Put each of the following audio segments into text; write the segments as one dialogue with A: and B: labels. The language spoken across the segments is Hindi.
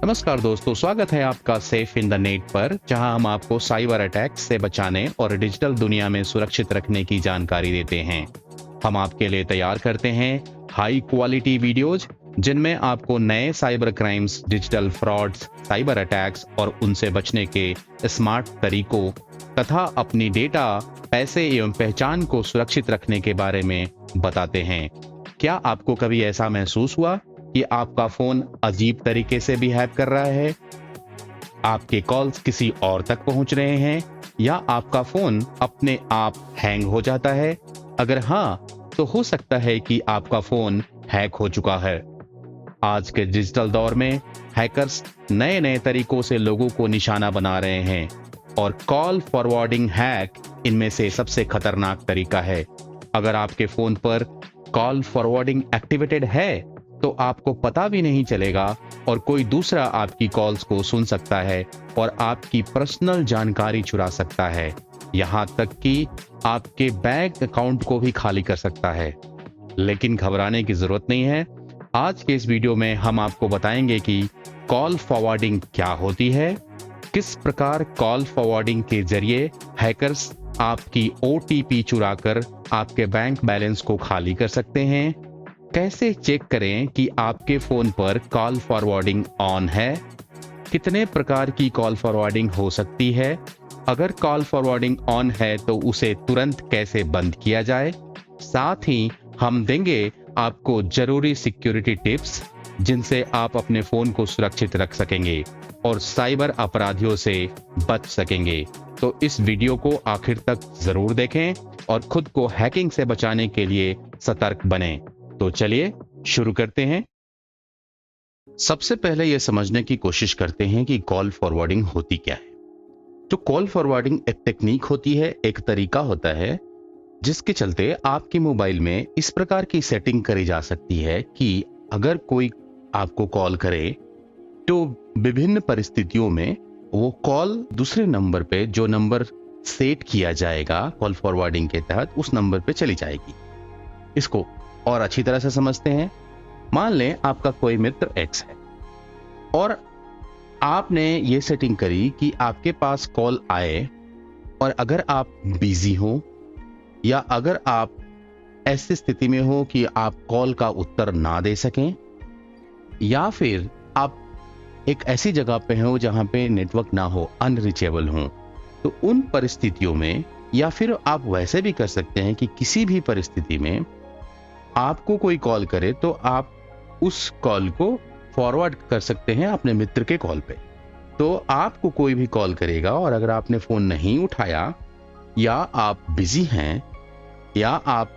A: नमस्कार दोस्तों, स्वागत है आपका सेफ इन द नेट पर, जहां हम आपको साइबर अटैक से बचाने और डिजिटल दुनिया में सुरक्षित रखने की जानकारी देते हैं। हम आपके लिए तैयार करते हैं हाई क्वालिटी वीडियोज जिनमें आपको नए cyber crimes, digital frauds, cyber attacks और उनसे बचने के स्मार्ट तरीकों तथा अपनी डेटा, पैसे एवं पहचान को सुरक्षित रखने के बारे में बताते हैं। क्या आपको कभी ऐसा महसूस हुआ कि आपका फोन अजीब तरीके से बिहेव कर रहा है? आपके कॉल्स किसी और तक पहुंच रहे हैं या आपका फोन अपने आप हैंग हो जाता है? अगर हाँ, तो हो सकता है कि आपका फोन हैक हो चुका है। आज के डिजिटल दौर में हैकर्स नए नए तरीकों से लोगों को निशाना बना रहे हैं और कॉल फॉरवर्डिंग हैक इनमें से सबसे खतरनाक तरीका है। अगर आपके फोन पर कॉल फॉरवर्डिंग एक्टिवेटेड है तो आपको पता भी नहीं चलेगा और कोई दूसरा आपकी कॉल्स को सुन सकता है और आपकी पर्सनल जानकारी चुरा सकता है, यहां तक कि आपके बैंक अकाउंट को भी खाली कर सकता है। लेकिन घबराने की जरूरत नहीं है। आज के इस वीडियो में हम आपको बताएंगे कि कॉल फॉरवर्डिंग क्या होती है, किस प्रकार कॉल फॉरवर्डिंग के जरिए हैकर्स आपकी OTP चुराकर आपके बैंक बैलेंस को खाली कर सकते हैं, कैसे चेक करें कि आपके फोन पर कॉल फॉरवर्डिंग ऑन है, कितने प्रकार की कॉल फॉरवर्डिंग हो सकती है, अगर कॉल फॉरवर्डिंग ऑन है तो उसे तुरंत कैसे बंद किया जाए। साथ ही हम देंगे आपको जरूरी सिक्योरिटी टिप्स जिनसे आप अपने फोन को सुरक्षित रख सकेंगे और साइबर अपराधियों से बच सकेंगे। तो इस वीडियो को आखिर तक जरूर देखें और खुद को हैकिंग से बचाने के लिए सतर्क बनें। तो चलिए शुरू करते हैं। सबसे पहले यह समझने की कोशिश करते हैं कि कॉल फॉरवर्डिंग होती क्या है। तो कॉल फॉरवर्डिंग एक टेक्निक होती है, एक तरीका होता है जिसके चलते आपके मोबाइल में इस प्रकार की सेटिंग करी जा सकती है कि अगर कोई आपको कॉल करे तो विभिन्न परिस्थितियों में वो कॉल दूसरे नंबर पे, जो नंबर सेट किया जाएगा कॉल फॉरवर्डिंग के तहत, उस नंबर पे चली जाएगी। इसको और अच्छी तरह से समझते हैं। मान लें आपका कोई मित्र X है और आपने ये सेटिंग करी कि आपके पास कॉल आए और अगर आप बिजी हो या अगर आप ऐसी स्थिति में हो कि आप कॉल का उत्तर ना दे सकें या फिर आप एक ऐसी जगह पे हो जहां पे नेटवर्क ना हो, अनरीचेबल हो, तो उन परिस्थितियों में, या फिर आप वैसे भी कर सकते हैं कि किसी भी परिस्थिति में आपको कोई कॉल करे तो आप उस कॉल को फॉरवर्ड कर सकते हैं अपने मित्र के कॉल पे। तो आपको कोई भी कॉल करेगा और अगर आपने फोन नहीं उठाया या आप बिजी हैं या आप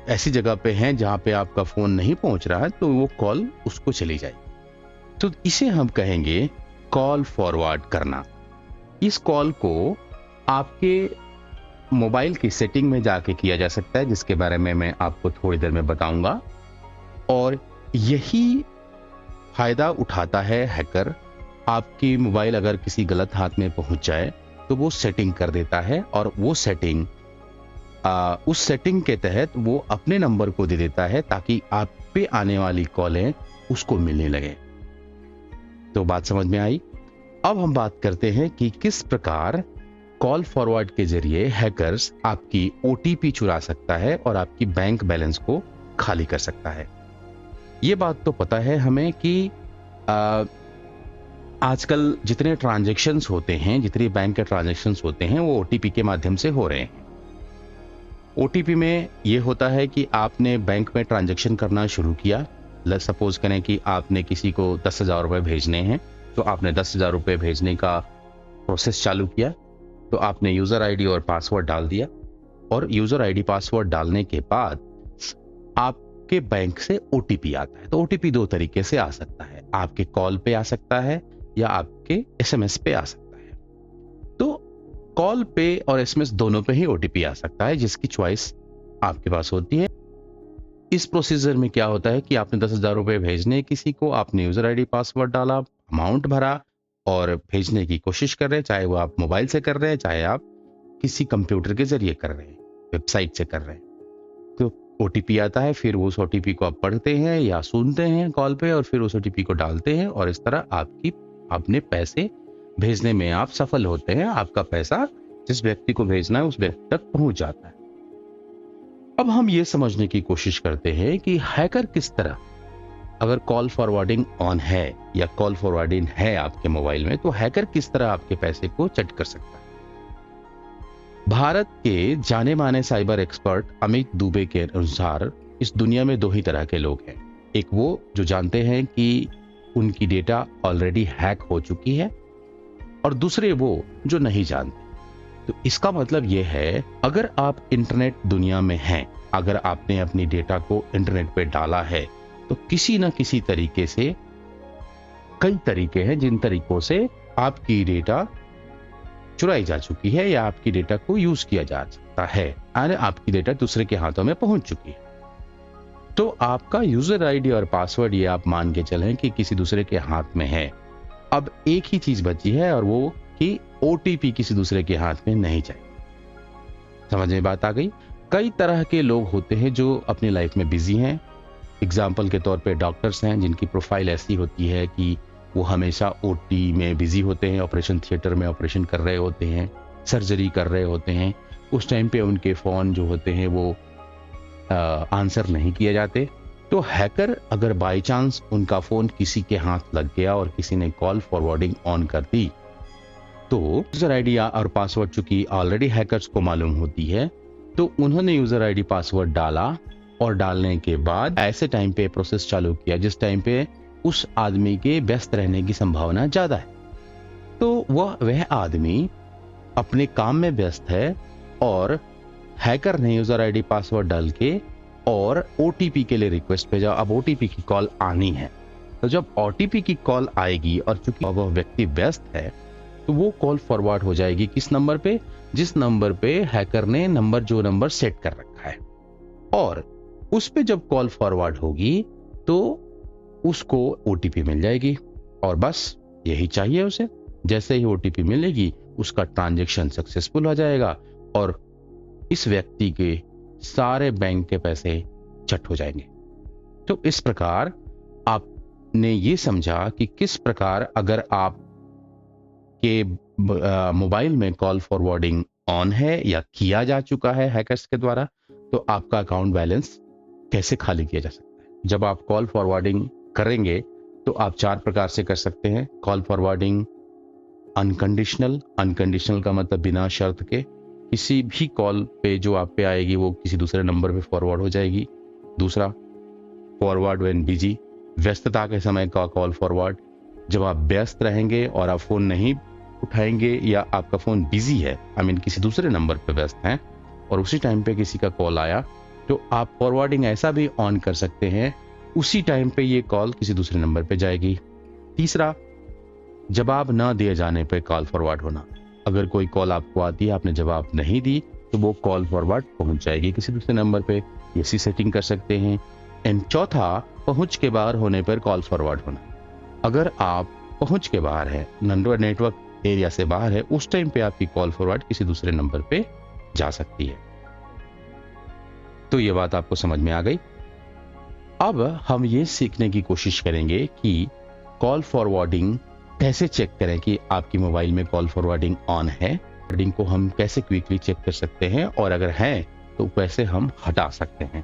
A: ऐसी जगह पे हैं जहां पे आपका फोन नहीं पहुंच रहा है, तो वो कॉल उसको चली जाएगी। तो इसे हम कहेंगे कॉल फॉरवर्ड करना। इस कॉल को आपके मोबाइल की सेटिंग में जाके किया जा सकता है, जिसके बारे में मैं आपको थोड़ी देर में बताऊंगा। और यही फायदा उठाता है हैकर। आपकी मोबाइल अगर किसी गलत हाथ में पहुंच जाए तो वो सेटिंग कर देता है और वो सेटिंग उस सेटिंग के तहत वो अपने नंबर को दे देता है ताकि आप पे आने वाली कॉलें उसको मिलने लगे। तो बात समझ में आई। अब हम बात करते हैं कि किस प्रकार कॉल फॉरवर्ड के जरिए हैकर्स आपकी OTP चुरा सकता है और आपकी बैंक बैलेंस को खाली कर सकता है। ये बात तो पता है हमें कि आजकल जितने ट्रांजैक्शंस होते हैं, जितने बैंक के ट्रांजैक्शंस होते हैं, वो OTP के माध्यम से हो रहे हैं। OTP में ये होता है कि आपने बैंक में ट्रांजैक्शन करना शुरू किया। सपोज करें कि आपने किसी को 10,000 रुपए भेजने हैं, तो आपने 10,000 रुपए भेजने का प्रोसेस चालू किया। तो आपने यूजर आईडी और पासवर्ड डाल दिया और यूजर आईडी पासवर्ड डालने के बाद आपके बैंक से OTP आता है। तो OTP दो तरीके से आ सकता है, आपके कॉल पे आ सकता है या आपके SMS पे आ सकता है। तो कॉल पे और SMS दोनों पे ही OTP आ सकता है, जिसकी चॉइस आपके पास होती है। इस प्रोसीजर में क्या होता है कि आपने 10,000 रुपए भेजने किसी को, आपने यूजर आईडी पासवर्ड डाला, अमाउंट भरा और भेजने की कोशिश कर रहे हैं, चाहे वो आप मोबाइल से कर रहे हैं, चाहे आप किसी कंप्यूटर के जरिए कर रहे हैं, वेबसाइट से कर रहे हैं। तो ओटीपी आता है, फिर उस ओटीपी को आप पढ़ते हैं या सुनते हैं कॉल पे और फिर उस ओटीपी को डालते हैं और इस तरह अपने पैसे भेजने में आप सफल होते हैं। आपका पैसा जिस व्यक्ति को भेजना है उस व्यक्ति तक पहुंच जाता है। अब हम ये समझने की कोशिश करते हैं कि हैकर किस तरह, अगर कॉल फॉरवर्डिंग ऑन है या कॉल फॉरवर्डिंग है आपके मोबाइल में, तो हैकर किस तरह आपके पैसे को चट कर सकता है। भारत के जाने माने साइबर एक्सपर्ट अमित दुबे के अनुसार इस दुनिया में दो ही तरह के लोग हैं। एक वो जो जानते हैं कि उनकी डेटा ऑलरेडी हैक हो चुकी है और दूसरे वो जो नहीं जानते। तो इसका मतलब यह है, अगर आप इंटरनेट दुनिया में हैं, अगर आपने अपनी डेटा को इंटरनेट पे डाला है, तो किसी न किसी तरीके से, कई तरीके हैं जिन तरीकों से आपकी डेटा चुराई जा चुकी है या आपकी डेटा को यूज किया जा सकता है और आपकी डेटा दूसरे के हाथों में पहुंच चुकी है। तो आपका यूजर आईडी और पासवर्ड ये आप मान के चलें कि किसी दूसरे के हाथ में है। अब एक ही चीज बची है और वो कि ओटीपी किसी दूसरे के हाथ में नहीं चाहिए। समझ में बात आ गई। कई तरह के लोग होते हैं जो अपनी लाइफ में बिजी हैं। एग्जाम्पल के तौर पे डॉक्टर्स हैं जिनकी प्रोफाइल ऐसी होती है कि वो हमेशा ओटी में बिजी होते हैं, ऑपरेशन थिएटर में ऑपरेशन कर रहे होते हैं, सर्जरी कर रहे होते हैं। उस टाइम पे उनके फोन जो होते हैं वो आंसर नहीं किए जाते। तो हैकर अगर बाय चांस उनका फोन किसी के हाथ लग गया और किसी ने कॉल फॉरवर्डिंग ऑन कर दी, तो यूजर आईडी और पासवर्ड चूंकि ऑलरेडी हैकर्स को मालूम होती है, तो उन्होंने यूजर आईडी पासवर्ड डाला और डालने के बाद ऐसे टाइम पे प्रोसेस चालू किया जिस टाइम पे उस आदमी के व्यस्त रहने की संभावना ज्यादा है। तो वह आदमी अपने काम में व्यस्त है और हैकर ने यूजर आईडी पासवर्ड डाल के और ओटीपी के लिए रिक्वेस्ट भेजा। अब ओटीपी की कॉल आनी है, तो जब ओटीपी की कॉल आएगी और चूंकि वह व्यक्ति व्यस्त है, तो वो कॉल फॉरवर्ड हो जाएगी किस नंबर पे, जिस नंबर पे हैकर ने जो नंबर सेट कर रखा है। और उस पे जब कॉल फॉरवर्ड होगी तो उसको ओटीपी मिल जाएगी और बस यही चाहिए उसे। जैसे ही ओटीपी मिलेगी उसका ट्रांजैक्शन सक्सेसफुल हो जाएगा और इस व्यक्ति के सारे बैंक के पैसे चट हो जाएंगे। तो इस प्रकार आपने ये समझा कि किस प्रकार अगर आप के मोबाइल में कॉल फॉरवर्डिंग ऑन है या किया जा चुका है हैकर्स के द्वारा, तो आपका अकाउंट बैलेंस कैसे खाली किया जा सकता है। जब आप कॉल फॉरवर्डिंग करेंगे तो आप 4 प्रकार से कर सकते हैं। कॉल फॉरवर्डिंग अनकंडीशनल का मतलब बिना शर्त के, किसी भी कॉल पे जो आप पे आएगी वो किसी दूसरे नंबर पे फॉरवर्ड हो जाएगी। दूसरा, फॉरवर्ड व्हेन बिजी, व्यस्तता के समय का कॉल फॉरवर्ड। जब आप व्यस्त रहेंगे और आप फोन नहीं उठाएंगे या आपका फोन बिजी है, किसी दूसरे नंबर पे व्यस्त हैं और उसी टाइम पे किसी का कॉल आया, तो आप फॉरवर्डिंग ऐसा भी ऑन कर सकते हैं, उसी टाइम पे ये कॉल किसी दूसरे नंबर पे जाएगी। तीसरा, जवाब न दिए जाने पे कॉल फॉरवर्ड होना। अगर कोई कॉल आपको आती है, आपने जवाब नहीं दी, तो वो कॉल फॉरवर्ड पहुंच जाएगी किसी दूसरे नंबर पे। ऐसी सेटिंग कर सकते हैं। एंड चौथा, पहुंच के बाहर होने पर कॉल फॉरवर्ड होना। अगर आप पहुंच के बाहर है, नेटवर्क एरिया से बाहर है, उस टाइम पे आपकी कॉल फॉरवर्ड किसी दूसरे नंबर पे जा सकती है। तो ये बात आपको समझ में आ गई। अब हम ये सीखने की कोशिश करेंगे कि कॉल फॉरवर्डिंग कैसे चेक करें कि आपकी मोबाइल में कॉल फॉरवर्डिंग ऑन है। फॉरवर्डिंग को हम कैसे क्विकली चेक कर सकते हैं और अगर है तो कैसे हम हटा सकते हैं।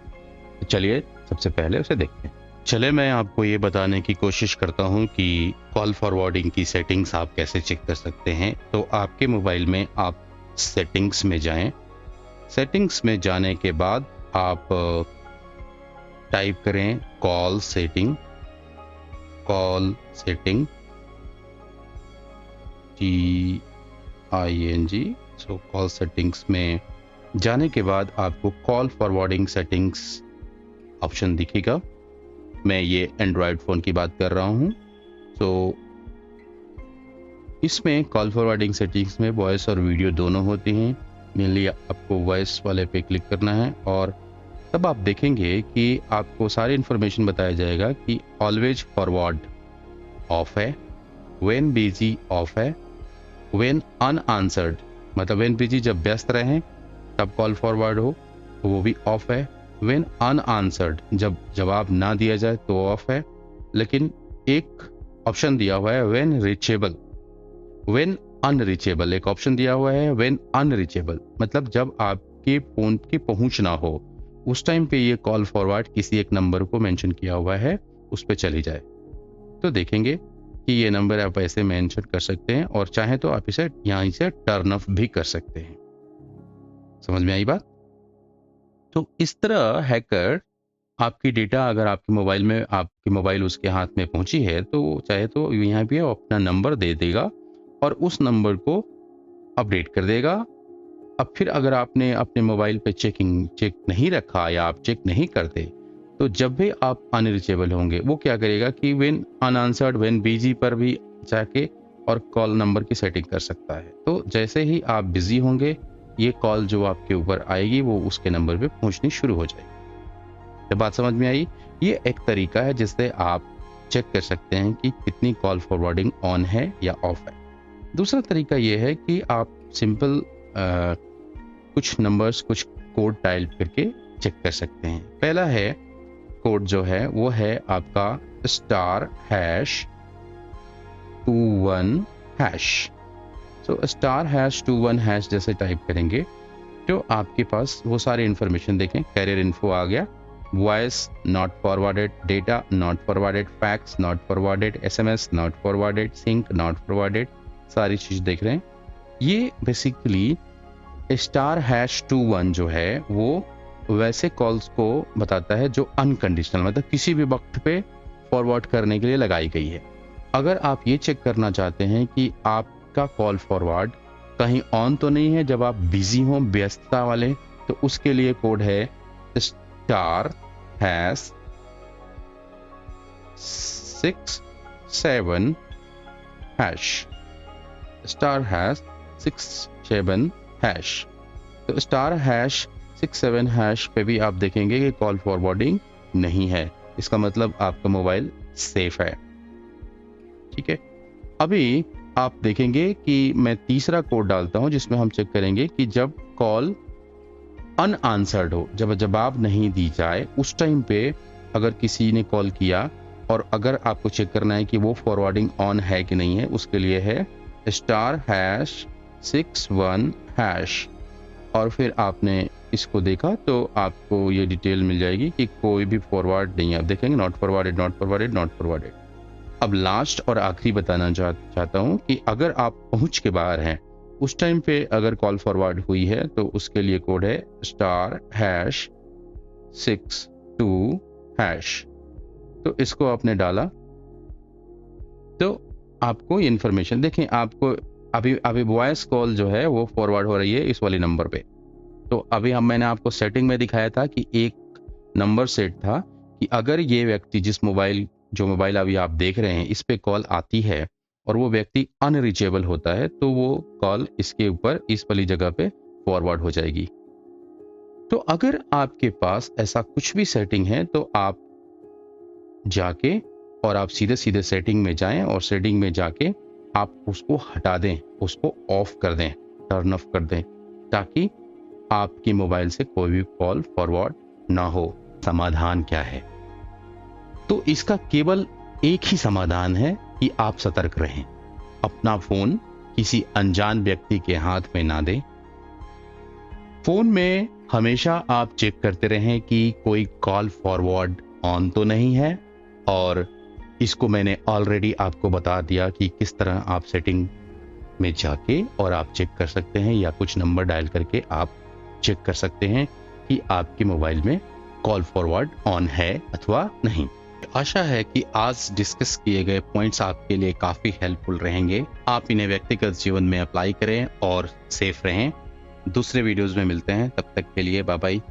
A: तो चलिए सबसे पहले उसे देखते हैं। चले मैं आपको ये बताने की कोशिश करता हूँ कि कॉल फॉरवर्डिंग की सेटिंग्स आप कैसे चेक कर सकते हैं। तो आपके मोबाइल में आप सेटिंग्स में जाएं। सेटिंग्स में जाने के बाद आप टाइप करें कॉल सेटिंग TING। सो कॉल सेटिंग्स में जाने के बाद आपको कॉल फॉरवर्डिंग सेटिंग्स ऑप्शन दिखेगा। मैं ये एंड्रॉयड फ़ोन की बात कर रहा हूँ। तो इसमें कॉल फॉरवर्डिंग सेटिंग्स में वॉइस और वीडियो दोनों होती हैं। मेनली आपको वॉइस वाले पे क्लिक करना है और तब आप देखेंगे कि आपको सारी इन्फॉर्मेशन बताया जाएगा कि ऑलवेज फॉरवर्ड ऑफ है, व्हेन बिजी ऑफ है, व्हेन अनआंसर्ड मतलब व्हेन बिजी जब व्यस्त रहें तब कॉल फॉरवर्ड हो तो वो भी ऑफ है, व्हेन अनआंसर्ड, जब जवाब ना दिया जाए तो ऑफ है, लेकिन एक ऑप्शन दिया हुआ है व्हेन रीचेबल, व्हेन अनरीचेबल, एक ऑप्शन दिया हुआ है व्हेन अनरीचेबल, मतलब जब आपके फोन की पहुंच ना हो उस टाइम पे ये कॉल फॉरवर्ड किसी एक नंबर को मेंशन किया हुआ है उस पर चली जाए। तो देखेंगे कि ये नंबर आप ऐसे मेंशन कर सकते हैं और चाहे तो आप इसे यहाँ से टर्न ऑफ भी कर सकते हैं। समझ में आई बात? तो इस तरह हैकर आपकी डेटा, अगर आपके मोबाइल में, आपकी मोबाइल उसके हाथ में पहुंची है तो चाहे तो यहाँ पे अपना नंबर दे देगा और उस नंबर को अपडेट कर देगा। अब फिर अगर आपने अपने मोबाइल पे चेक नहीं रखा या आप चेक नहीं करते तो जब भी आप अनरीचेबल होंगे वो क्या करेगा कि व्हेन अनआंसर्ड, व्हेन बिजी पर भी जाके और कॉल नंबर की सेटिंग कर सकता है। तो जैसे ही आप बिजी होंगे ये कॉल जो आपके ऊपर आएगी वो उसके नंबर पे पहुंचनी शुरू हो जाएगी। तो बात समझ में आई? ये एक तरीका है जिससे आप चेक कर सकते हैं कि कितनी कॉल फॉरवर्डिंग ऑन है या ऑफ है। दूसरा तरीका ये है कि आप सिंपल कुछ नंबर्स, कुछ कोड डायल करके चेक कर सकते हैं। पहला है कोड जो है वो है आपका *#21#। तो *#21# जैसे टाइप करेंगे तो आपके पास वो सारे इन्फॉर्मेशन देखें, कैरियर इन्फो आ गया, voice not forwarded, data not forwarded, fax not forwarded, SMS not forwarded, sync not forwarded, सारी चीज देख रहे हैं। ये बेसिकली *#21 जो है वो वैसे कॉल्स को बताता है जो अनकंडीशनल, मतलब किसी भी वक्त पे फॉरवर्ड करने के लिए लगाई गई है। अगर आप ये चेक करना चाहते हैं कि आपका कॉल फॉरवर्ड कहीं ऑन तो नहीं है जब आप बिजी हो, व्यस्तता वाले, तो उसके लिए कोड है *#67#. *#67#. तो *#67# पे भी आप देखेंगे कि कॉल फॉरवर्डिंग नहीं है, इसका मतलब आपका मोबाइल सेफ है। ठीक है, अभी आप देखेंगे कि मैं तीसरा कोड डालता हूं जिसमें हम चेक करेंगे कि जब कॉल अनआंसर्ड हो, जब जवाब नहीं दी जाए उस टाइम पे अगर किसी ने कॉल किया और अगर आपको चेक करना है कि वो फॉरवर्डिंग ऑन है कि नहीं है, उसके लिए है *#61#। और फिर आपने इसको देखा तो आपको ये डिटेल मिल जाएगी कि कोई भी फॉरवर्ड नहीं है। आप देखेंगे not forwarded, not forwarded, not forwarded. अब लास्ट और आखिरी बताना चाहता हूँ कि अगर आप पहुंच के बाहर हैं उस टाइम पे अगर कॉल फॉरवर्ड हुई है तो उसके लिए कोड है *#62#। तो इसको आपने डाला तो आपको इन्फॉर्मेशन देखें, आपको अभी वॉइस कॉल जो है वो फॉरवर्ड हो रही है इस वाले नंबर पे। तो अभी मैंने आपको सेटिंग में दिखाया था कि एक नंबर सेट था कि अगर ये व्यक्ति जो मोबाइल अभी आप देख रहे हैं इस पे कॉल आती है और वो व्यक्ति अनरीचेबल होता है तो वो कॉल इसके ऊपर इस वाली जगह पे फॉरवर्ड हो जाएगी। तो अगर आपके पास ऐसा कुछ भी सेटिंग है तो आप जाके और आप सीधे सेटिंग में जाएं और सेटिंग में जाके आप उसको हटा दें, उसको ऑफ कर दें, टर्न ऑफ कर दें, ताकि आपकी मोबाइल से कोई भी कॉल फॉरवर्ड ना हो। समाधान क्या है? तो इसका केवल एक ही समाधान है कि आप सतर्क रहें, अपना फोन किसी अनजान व्यक्ति के हाथ में ना दें। फोन में हमेशा आप चेक करते रहें कि कोई कॉल फॉरवर्ड ऑन तो नहीं है, और इसको मैंने ऑलरेडी आपको बता दिया कि किस तरह आप सेटिंग में जाके और आप चेक कर सकते हैं या कुछ नंबर डायल करके आप चेक कर सकते हैं कि आपके मोबाइल में कॉल फॉरवर्ड ऑन है अथवा नहीं। आशा है कि आज डिस्कस किए गए पॉइंट्स आपके लिए काफी हेल्पफुल रहेंगे। आप इन्हें व्यक्तिगत जीवन में अप्लाई करें और सेफ रहें। दूसरे वीडियोस में मिलते हैं, तब तक के लिए बाय बाय।